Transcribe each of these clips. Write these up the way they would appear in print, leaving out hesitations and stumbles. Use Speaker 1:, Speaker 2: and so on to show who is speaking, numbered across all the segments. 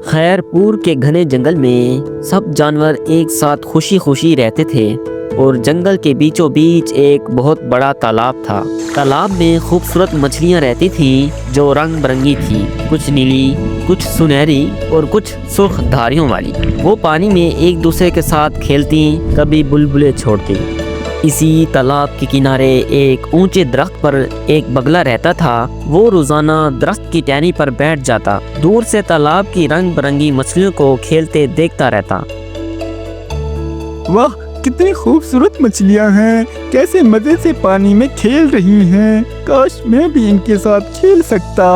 Speaker 1: खैरपुर के घने जंगल में सब जानवर एक साथ खुशी खुशी रहते थे और जंगल के बीचों बीच एक बहुत बड़ा तालाब था। तालाब में खूबसूरत मछलियां रहती थी जो रंग बिरंगी थी, कुछ नीली, कुछ सुनहरी और कुछ सुर्ख धारियों वाली। वो पानी में एक दूसरे के साथ खेलती, कभी बुलबुले छोड़ती। इसी तालाब के किनारे एक ऊंचे दरख्त पर एक बगला रहता था। वो रोजाना दरख्त की टहनी पर बैठ जाता, दूर से तालाब की रंग बिरंगी मछलियों को खेलते देखता रहता।
Speaker 2: वाह, कितनी खूबसूरत मछलियां हैं, कैसे मजे से पानी में खेल रही हैं। काश मैं भी इनके साथ खेल सकता।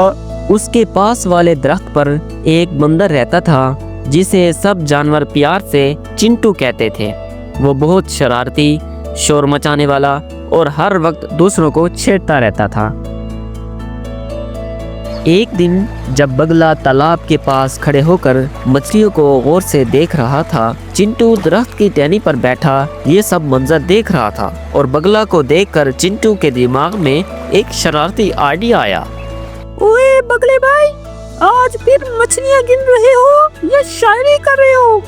Speaker 1: उसके पास वाले दरख्त पर एक बंदर रहता था जिसे सब जानवर प्यार से चिंटू कहते थे। वो बहुत शरारती, शोर मचाने वाला और हर वक्त दूसरों को छेड़ता रहता था। एक दिन जब बगला तालाब के पास खड़े होकर मछलियों को गौर से देख रहा था, चिंटू दरख्त की टहनी पर बैठा ये सब मंजर देख रहा था और बगला को देखकर चिंटू के दिमाग में एक शरारती आइडिया आया।
Speaker 3: ओए बगले भाई, आज फिर मछलियाँ गिन रहे हो या शायरी कर रहे हो?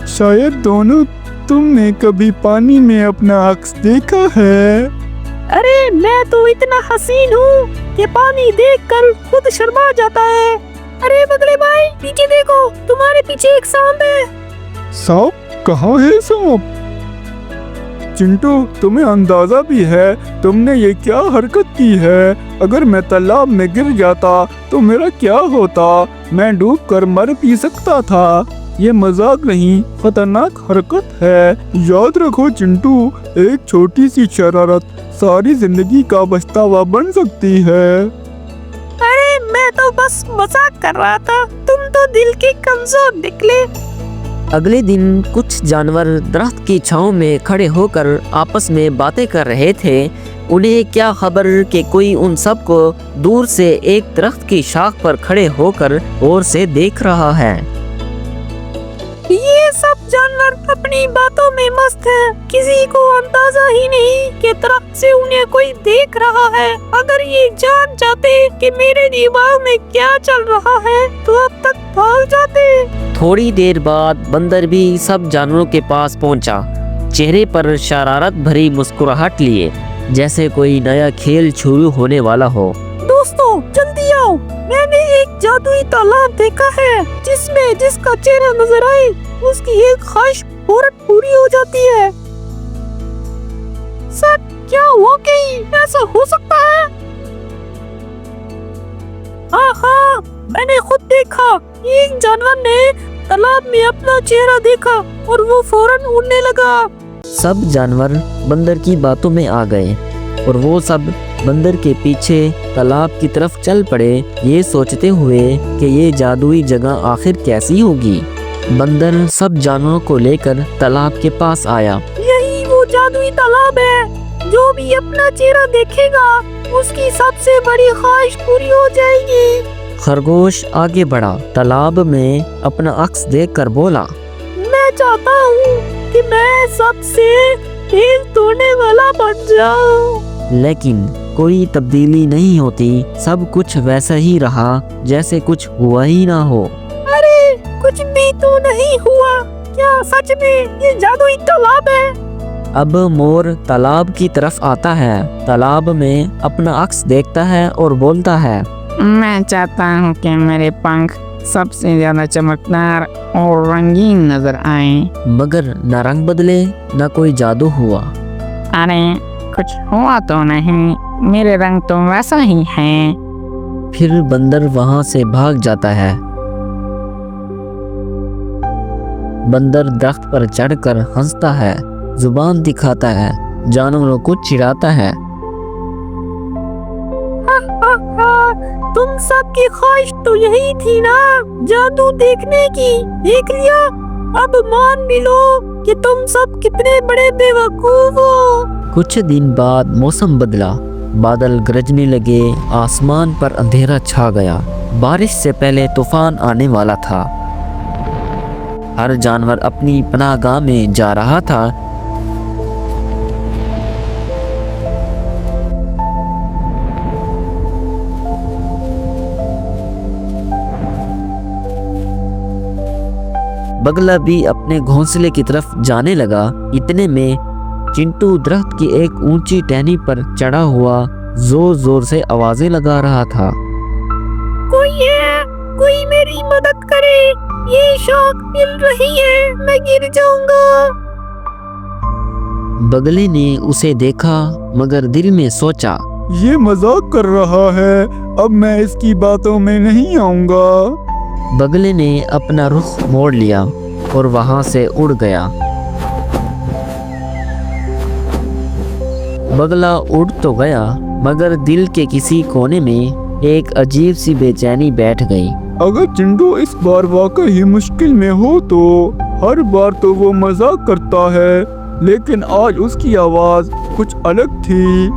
Speaker 2: शायद दोनों। तुमने कभी पानी में अपना अक्स देखा है?
Speaker 3: अरे मैं तो इतना हसीन हूँ कि पानी देखकर खुद शर्मा जाता है। अरे बगले भाई, पीछे देखो, तुम्हारे पीछे एक सांप है।
Speaker 2: सांप? कहाँ है सांप? चिंटू, तुम्हें अंदाजा भी है तुमने ये क्या हरकत की है? अगर मैं तालाब में गिर जाता तो मेरा क्या होता? मैं डूबकर मर भी सकता था। ये मजाक नहीं, खतरनाक हरकत है। याद रखो चिंटू, एक छोटी सी शरारत सारी जिंदगी का पछतावा बन सकती है।
Speaker 3: अरे मैं तो बस मजाक कर रहा था, तुम तो दिल के कमजोर निकले।
Speaker 1: अगले दिन कुछ जानवर दरख्त की छांव में खड़े होकर आपस में बातें कर रहे थे। उन्हें क्या खबर कि कोई उन सबको दूर से एक दरख्त की शाख पर खड़े होकर गौर से देख रहा है।
Speaker 3: ये सब जानवर अपनी बातों में मस्त हैं। किसी को अंदाजा ही नहीं कि दरख्त से उन्हें कोई देख रहा है। अगर ये जान जाते कि मेरे दिमाग में क्या चल रहा है तो अब तक भाग जाते।
Speaker 1: थोड़ी देर बाद बंदर भी सब जानवरों के पास पहुंचा, चेहरे पर शरारत भरी मुस्कुराहट लिए, जैसे कोई नया खेल शुरू होने वाला हो।
Speaker 3: दोस्तों जल्दी आओ, मैंने एक जादुई तालाब देखा है जिसमें जिसका चेहरा नजर आए उसकी एक ख्वाहिश फौरन पूरी हो जाती है। सर, क्या वाकई ऐसा हो सकता है? हाँ, मैंने खुद देखा। एक जानवर ने तालाब में अपना चेहरा देखा और वो फौरन उड़ने लगा।
Speaker 1: सब जानवर बंदर की बातों में आ गए और वो सब बंदर के पीछे तालाब की तरफ चल पड़े, ये सोचते हुए कि ये जादुई जगह आखिर कैसी होगी। बंदर सब जानवरों को लेकर तालाब के पास आया।
Speaker 3: यही वो जादुई तालाब है, जो भी अपना चेहरा देखेगा उसकी सबसे बड़ी ख्वाहिश पूरी हो जाएगी।
Speaker 1: खरगोश आगे बढ़ा, तालाब में अपना अक्स देखकर बोला,
Speaker 3: मैं चाहता हूँ कि मैं सबसे तेज तोड़ने वाला बन जाऊं।
Speaker 1: लेकिन कोई तब्दीली नहीं होती, सब कुछ वैसा ही रहा जैसे कुछ हुआ ही ना हो।
Speaker 3: अरे कुछ भी तो नहीं हुआ। क्या सच में ये जादुई तालाब है?
Speaker 1: अब मोर तालाब की तरफ आता है, तालाब में अपना अक्स देखता है और बोलता है,
Speaker 4: मैं चाहता हूँ कि मेरे पंख सबसे ज्यादा चमकदार और रंगीन नजर आए।
Speaker 1: मगर न रंग बदले न कोई जादू हुआ।
Speaker 4: अरे कुछ हुआ तो नहीं, मेरे रंग तो वैसा ही है।
Speaker 1: फिर बंदर वहां से भाग जाता है। बंदर दरख्त पर चढ़कर हंसता है, जुबान दिखाता है, जानवरों को चिढ़ाता है।
Speaker 3: तुम सबकी ख्वाहिश तो यही थी ना, जादू देखने की। देख लिया, अब मान भी लो कि तुम सब कितने बड़े बेवकूफ हो।
Speaker 1: कुछ दिन बाद मौसम बदला, बादल गरजने लगे, आसमान पर अंधेरा छा गया। बारिश से पहले तूफान आने वाला था। हर जानवर अपनी पनाहगाह में जा रहा था। बगला भी अपने घोंसले की तरफ जाने लगा। इतने में चिंटू दरख्त की एक ऊंची टहनी पर चढ़ा हुआ जोर जोर से आवाजें लगा रहा था।
Speaker 3: कोई है, कोई मेरी मदद करे, ये शौक मिल रही है, मैं गिर जाऊंगा।
Speaker 1: बगले ने उसे देखा मगर दिल में सोचा,
Speaker 2: ये मजाक कर रहा है, अब मैं इसकी बातों में नहीं आऊंगा।
Speaker 1: बगले ने अपना रुख मोड़ लिया और वहां से उड़ गया। बगला उड़ तो गया मगर दिल के किसी कोने में एक अजीब सी बेचैनी बैठ गई।
Speaker 2: अगर चिंटू इस बार वाकई मुश्किल में हो तो हर बार तो वो मजाक करता है, लेकिन आज उसकी आवाज कुछ अलग थी।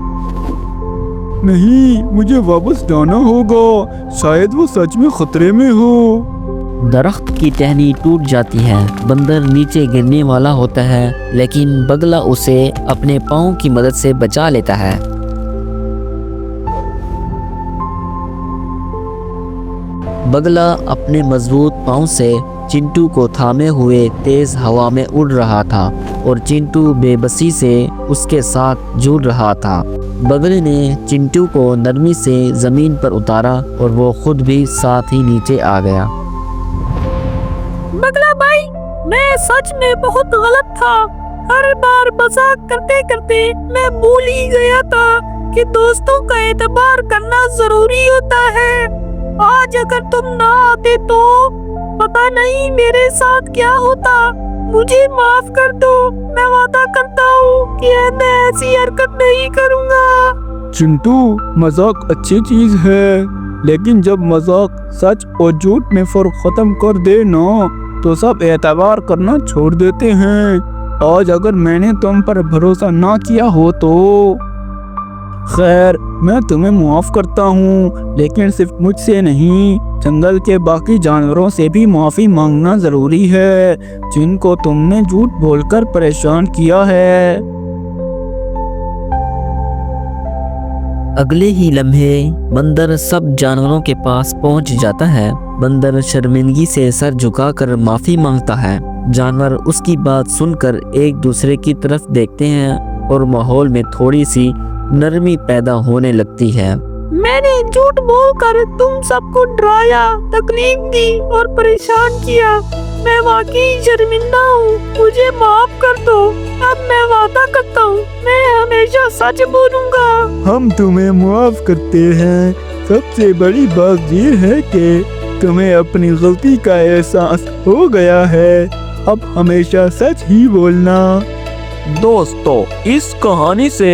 Speaker 2: नहीं, मुझे वापस जाना होगा, शायद वो सच में खतरे में हो।
Speaker 1: दरख्त की टहनी टूट जाती है, बंदर नीचे गिरने वाला होता है, लेकिन बगला उसे अपने पाँव की मदद से बचा लेता है। बगला अपने मजबूत पाँव से चिंटू को थामे हुए तेज हवा में उड़ रहा था और चिंटू बेबसी से उसके साथ झूल रहा था। बगले ने चिंटू को नरमी से जमीन पर उतारा और वो खुद भी साथ ही नीचे आ गया।
Speaker 3: बगला भाई, मैं सच में बहुत गलत था। हर बार मजाक करते करते मैं भूल ही गया था कि दोस्तों का एतबार करना जरूरी होता है। आज अगर तुम ना आते तो पता नहीं मेरे साथ क्या होता। मुझे माफ कर दो, मैं वादा करता हूँ कि मैं ऐसी हरकत नहीं करूँगा।
Speaker 2: चिंटू, मजाक अच्छी चीज है, लेकिन जब मजाक सच और झूठ में फर्क खत्म कर दे ना, तो सब एतबार करना छोड़ देते हैं। आज अगर मैंने तुम पर भरोसा ना किया हो तो खैर, मैं तुम्हें माफ करता हूँ, लेकिन सिर्फ मुझसे नहीं, जंगल के बाकी जानवरों से भी माफी मांगना जरूरी है, जिनको तुमने झूठ बोलकर परेशान किया है।
Speaker 1: अगले ही लम्हे बंदर सब जानवरों के पास पहुंच जाता है। बंदर शर्मिंदगी से सर झुकाकर माफी मांगता है। जानवर उसकी बात सुनकर एक दूसरे की तरफ देखते हैं और माहौल में थोड़ी सी नरमी पैदा होने लगती है।
Speaker 3: मैंने झूठ बोलकर तुम सबको डराया, तकलीफ दी और परेशान किया। मैं वाकई शर्मिंदा हूँ, मुझे माफ कर दो। अब मैं वादा करता हूँ, मैं हमेशा सच बोलूँगा।
Speaker 2: हम तुम्हें माफ करते हैं। सबसे बड़ी बात ये है कि तुम्हें अपनी गलती का एहसास हो गया है। अब हमेशा सच ही बोलना।
Speaker 5: दोस्तों, इस कहानी से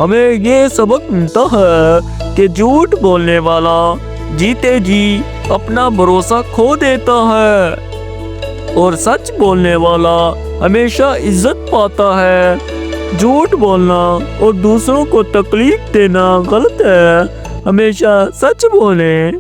Speaker 5: हमें ये सबक मिलता है कि झूठ बोलने वाला जीते जी अपना भरोसा खो देता है और सच बोलने वाला हमेशा इज्जत पाता है। झूठ बोलना और दूसरों को तकलीफ देना गलत है। हमेशा सच बोलें।